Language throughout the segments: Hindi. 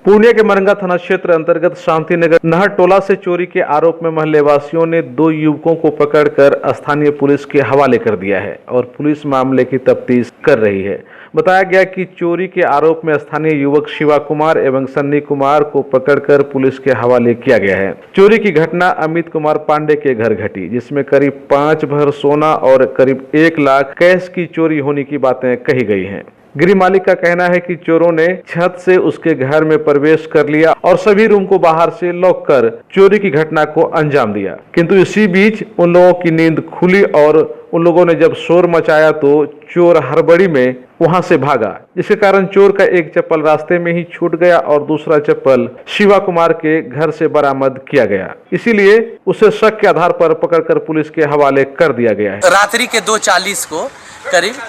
पूर्णिया के मरंगा थाना क्षेत्र अंतर्गत शांतिनगर नहर टोला से चोरी के आरोप में मोहल्ले वासियों ने 2 युवकों को पकड़कर स्थानीय पुलिस के हवाले कर दिया है और पुलिस मामले की तफ्तीश कर रही है। बताया गया कि चोरी के आरोप में स्थानीय युवक शिवा कुमार एवं सन्नी कुमार को पकड़कर पुलिस के हवाले किया गया है। चोरी की घटना अमित कुमार पांडे के घर घटी, जिसमें करीब 5 भर सोना और करीब 1 लाख कैश की चोरी होने की बातें कही गई हैं। गृह मालिक का कहना है कि चोरों ने छत से उसके घर में प्रवेश कर लिया और सभी रूम को बाहर से लॉक कर चोरी की घटना को अंजाम दिया, किंतु इसी बीच उन लोगों की नींद खुली और उन लोगों ने जब शोर मचाया तो चोर हड़बड़ी में वहां से भागा, जिसके कारण चोर का एक चप्पल रास्ते में ही छूट गया और दूसरा चप्पल शिवा कुमार के घर से बरामद किया गया। इसीलिए उसे शक के आधार पर पकड़कर पुलिस के हवाले कर दिया गया है। रात्रि के 2:40 को करीब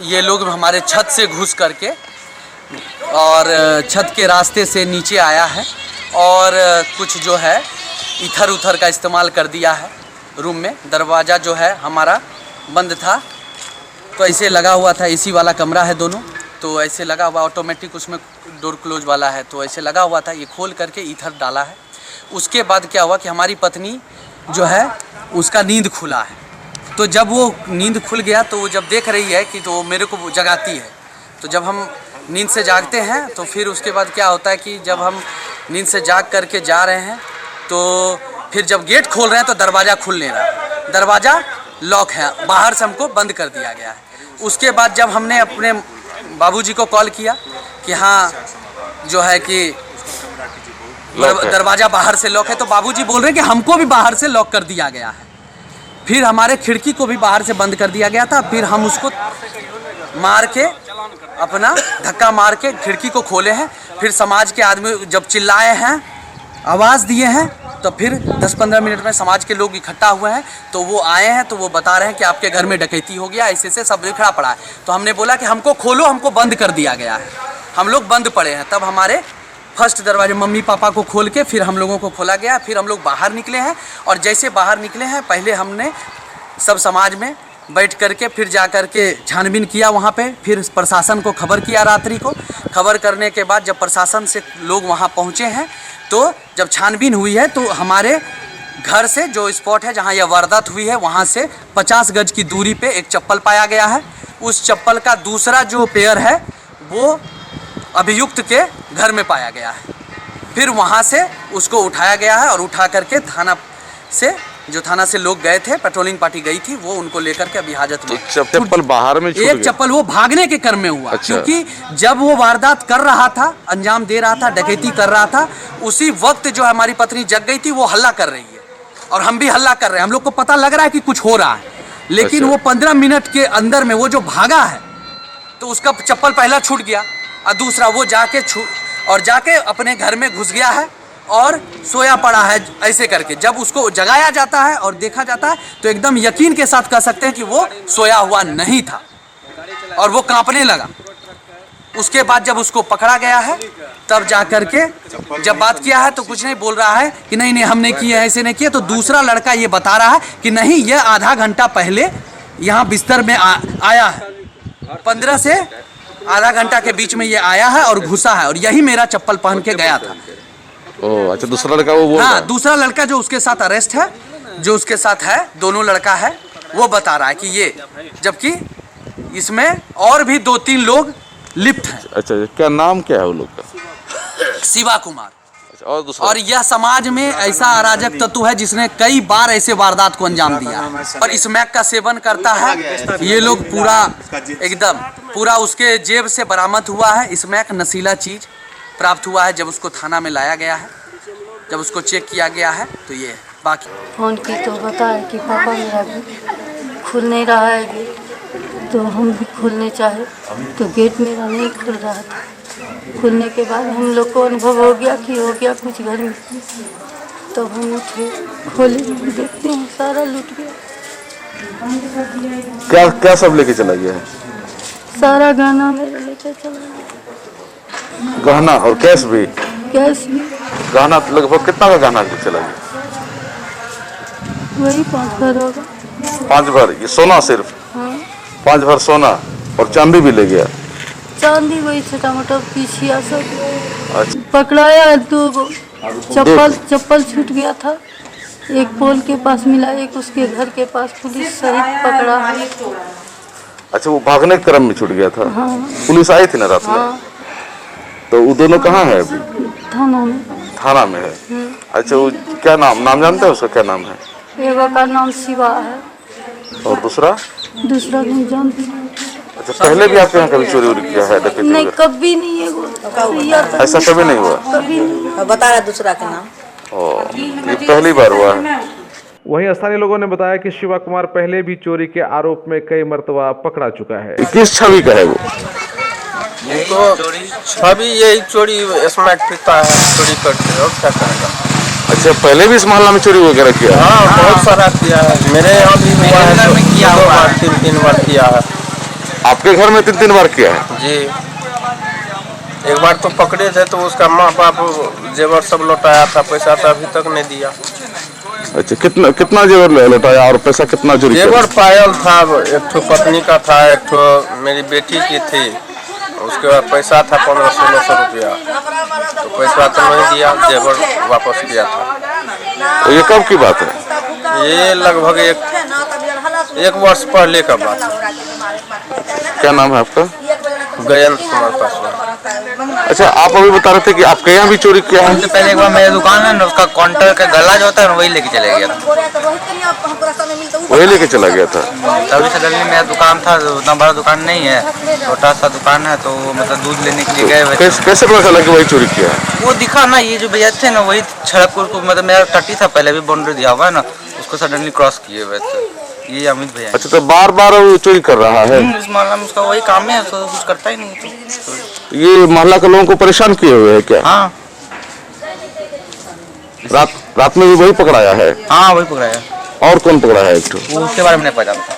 ये लोग हमारे छत से घुस करके और छत के रास्ते से नीचे आया है और कुछ जो है इधर उधर का इस्तेमाल कर दिया है। रूम में दरवाज़ा जो है हमारा बंद था, तो ऐसे लगा हुआ था, एसी वाला कमरा है दोनों, तो ऐसे लगा हुआ ऑटोमेटिक, उसमें डोर क्लोज वाला है, तो ऐसे लगा हुआ था। ये खोल करके इधर डाला है। उसके बाद क्या हुआ कि हमारी पत्नी जो है उसका नींद खुला है, तो जब वो नींद खुल गया तो वो जब देख रही है कि तो मेरे को जगाती है। तो जब हम नींद से जागते हैं तो फिर उसके बाद क्या होता है कि जब हम नींद से जाग करके जा रहे हैं तो फिर जब गेट खोल रहे हैं तो दरवाज़ा खुल नहीं रहा, दरवाज़ा लॉक है, बाहर से हमको बंद कर दिया गया है। उसके बाद जब हमने अपने बाबूजी को कॉल किया कि हाँ जो है कि दरवाज़ा बाहर से लॉक है, तो बाबूजी बोल रहे हैं कि हमको भी बाहर से लॉक कर दिया गया है। फिर हमारे खिड़की को भी बाहर से बंद कर दिया गया था। फिर हम उसको मार के अपना धक्का मार के खिड़की को खोले हैं। फिर समाज के आदमी जब चिल्लाए हैं, आवाज़ दिए हैं, तो फिर 10-15 मिनट में समाज के लोग इकट्ठा हुए हैं, तो वो आए हैं, तो वो बता रहे हैं कि आपके घर में डकैती हो गया, ऐसे से सब बिखरा पड़ा है। तो हमने बोला कि हमको खोलो, हमको बंद कर दिया गया है। हम लोग बंद पड़े हैं। तब हमारे फर्स्ट दरवाजे मम्मी पापा को खोल के फिर हम लोगों को खोला गया। फिर हम लोग बाहर निकले हैं और जैसे बाहर निकले हैं पहले हमने सब समाज में बैठ करके फिर जा करके छानबीन किया वहाँ पे। फिर प्रशासन को खबर किया, रात्रि को खबर करने के बाद जब प्रशासन से लोग वहाँ पहुँचे हैं तो जब छानबीन हुई है तो हमारे घर से जो स्पॉट है जहाँ यह वारदात हुई है वहाँ से 50 गज की दूरी पे एक चप्पल पाया गया है। उस चप्पल का दूसरा जो पेयर है वो अभियुक्त के घर में पाया गया है। फिर वहाँ से उसको उठाया गया है और उठा करके थाना से लोग गए थे, पेट्रोलिंग पार्टी गई थी, वो उनको लेकर के अभी हाजत में। चप्पल बाहर में छूट एक चप्पल वो भागने के क्रम में हुआ। अच्छा। क्योंकि जब वो वारदात कर रहा था, अंजाम दे रहा था, डकैती कर रहा था, उसी वक्त जो हमारी पत्नी जग गई थी, वो हल्ला कर रही है और हम भी हल्ला कर रहे हैं। हम लोग को पता लग रहा है कि कुछ हो रहा है, लेकिन वो 15 मिनट के अंदर में वो जो भागा है तो उसका चप्पल पहला छूट गया और दूसरा वो जाके अपने घर में घुस गया है और सोया पड़ा है ऐसे करके। जब उसको जगाया जाता है और देखा जाता है तो एकदम यकीन के साथ कह सकते हैं कि वो सोया हुआ नहीं था और वो कांपने लगा। उसके बाद जब उसको पकड़ा गया है तब जा करके जब बात किया है तो कुछ नहीं बोल रहा है कि नहीं हमने किया, ऐसे नहीं किया। तो दूसरा लड़का ये बता रहा है कि नहीं, ये आधा घंटा पहले यहाँ बिस्तर में आया है, 15 से आधा घंटा के बीच में ये आया है और घुसा है और यही मेरा चप्पल पहन के गया था। ओह अच्छा, दूसरा लड़का वो हाँ, दूसरा लड़का जो उसके साथ अरेस्ट है, जो उसके साथ है, दोनों लड़का है, वो बता रहा है कि ये, जबकि इसमें और भी 2-3 लोग लिप्त हैं। अच्छा, क्या नाम क्या है वो लोग का? शिवा कुमार। अच्छा, और यह समाज में ऐसा अराजक तत्व है जिसने कई बार ऐसे वारदात को अंजाम दिया है और स्मैक का सेवन करता है। ये लोग पूरा उसके जेब से बरामद हुआ है। स्मैक नशीला चीज प्राप्त हुआ है। जब उसको थाना में लाया गया है, जब उसको चेक किया गया है तो ये बाकी फोन की तो बताया कि पापा मेरा खुल नहीं रहा है गेट, तो हम भी खोलने चाहे तो गेट मेरा नहीं खुल रहा था। खुलने के बाद हम लोग को अनुभव हो गया कि हो गया कुछ घर में, तब हम उठे, खोले, देखते हैं सारा लूट गया। क्या सब लेके चला गया है? सारा गहना मेरा लेके चला गया। गहना और कैश भी? कैश भी। गहना लगभग कितना का गहना चला गया? वही 5 भर होगा। 5 भर? ये सोना सिर्फ? हाँ। 5 भर सोना और चांदी भी ले गया? चांदी वही छोटा मोटा पीछिया सब अच्छा पकड़ाया है। 2 गो चप्पल छूट गया था, एक पोल के पास मिला, एक उसके घर के पास पुलिस सहित पकड़ा है। अच्छा, वो भागने के क्रम में छूट गया था। हाँ पुलिस आई थी ना रात में? हाँ, तो वो दोनों कहाँ है अभी? थाना में। थाना में है। अच्छा, वो क्या नाम जानते हैं उसका, क्या नाम है? एगो का नाम शिवा है और दूसरा नहीं जानती। अच्छा, पहले भी आपके यहाँ कभी चोरी वोरी किया है, डकैती नहीं, वगैरह? कभी नहीं एगो ऐसा कभी नहीं हुआ? कभी नहीं। बता रहा दूसरा के नाम। ये पहली बार हुआ है। वहीं स्थानीय लोगों ने बताया कि शिवा कुमार पहले भी चोरी के आरोप में कई मर्तबा पकड़ा चुका है। किस छवि का है वो? तो अभी यही चोरी स्मार्ट पीता है, चोरी करते हैं और क्या करेगा। अच्छा, पहले भी इस मोहल्ला में चोरी वगैरह किया है? हाँ, बहुत सारा किया है। मेरे यहाँ भी हुआ है, 2 बार 3 बार किया है। आपके घर में 3 बार किया है? जी, एक बार तो पकड़े थे तो उसका माँ बाप जेवर सब लौटाया था, पैसा तो अभी तक नहीं दिया। अच्छा, कितना जेवर लौटाया और पैसा कितना चोरी किया? जेवर पायल था, एक ठो पत्नी का था, एक ठो मेरी बेटी की थी। उसके बाद पैसा था 1500-1600 रुपया, तो पैसा तो नहीं दिया, जेवर वापस किया था। तो ये कब की बात है? ये लगभग एक वर्ष पहले का बात है। क्या नाम है आपका? गयन कुमार पासवान। अच्छा, आप अभी बता रहे थे कि आपके यहाँ भी चोरी किया है? उससे पहले एक बार मेरी दुकान है ना, उसका काउंटर का गला जो होता है ना, वही लेके चले गया था। वही लेके चला गया था? तभी सडनली मेरा दुकान था, उतना बड़ा दुकान नहीं है, छोटा सा दुकान है, तो मतलब दूध लेने के लिए गए हुए थे। कैसे पता चला कि वही चोरी किया है? वो दिखा ना, ये जो भैया थे ना, वही सड़क को, मतलब मेरा टट्टी था पहले भी, बाउंड्री दिया हुआ है ना, उसको सडनली क्रॉस किए हुए थे। ये अमित भैया। अच्छा, तो बार बार वो चोरी कर रहा है? इस मोहल्ला में उसका वही काम है, तो कुछ करता ही नहीं तो। ये मोहल्ला के लोगों को परेशान किए हुए है क्या? हाँ रात में भी वही पकड़ाया है? हाँ, वही पकड़ाया। और कौन पकड़ा है एक ठो? वो उसके बारे में नहीं पता था।